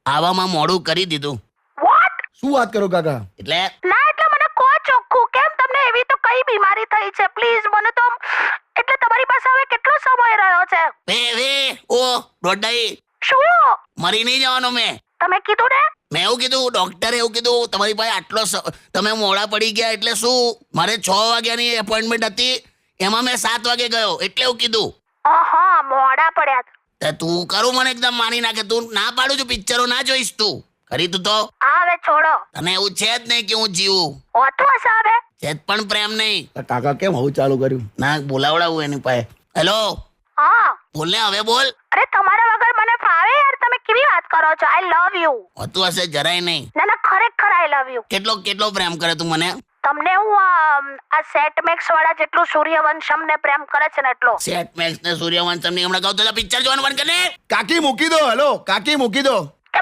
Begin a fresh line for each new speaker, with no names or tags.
આવામાં મોડું કરી દીધું.
વોટ?
શું વાત કરો કાકા?
એટલે
ના એટલે મને કહો ચોખ્ખું, કેમ તમને એવી તો કઈ બીમારી થઈ છે? પ્લીઝ મને તો, એટલે તમારી પાસે હવે કેટલો સમય રહ્યો છે?
વે ઓ દોડાઈ
શું
મરી નહીં જવાનો મેં.
તમે કીધું ને?
મેં એવું કીધું, ડોક્ટરે એવું કીધું. તમારી પાસે આટલો તમે મોડા પડી ગયા એટલે શું? મારે 6 વાગ્યાની એપોઇન્ટમેન્ટ હતી, એમાં મેં 7 વાગે ગયો એટલે એવું કીધું.
આહા, મોડા પડ્યા.
તે તું કરું મને એકદમ માની નાખે. તું ના પાડું છું, પિક્ચરો ના જોઈશ તું. ખરી તું તો
હવે છોડો.
તને એવું છે જ નહીં કે હું જીવું.
હોતું હશે હવે.
છે જ પણ પ્રેમ નહીં.
કાકા કેમ આવું ચાલુ કર્યું?
ના બોલાવડાવું એની પાસે. હેલો
હા.
બોલ ને, હવે બોલ.
અરે તમારા વગર મને ફાવે યાર, તમે કેવી વાત કરો છો? આઈ લવ યુ.
હોતું હશે જરાય નહીં.
ના ના, ખરેખર આઈ લવ યુ.
કેટલો પ્રેમ કરે તું મને?
તમને હું આ સેટ મેક્સ વાળા જેટલું સૂર્યવંશમ ને પ્રેમ કરે છે ને એટલો.
સેટ મેક્સ ને સૂર્યવંશમ ની હમણાં કહું તો પિક્ચર જોવાનું બંધ કરી દે.
કાકી મૂકી દો. હેલો કાકી મૂકી દો.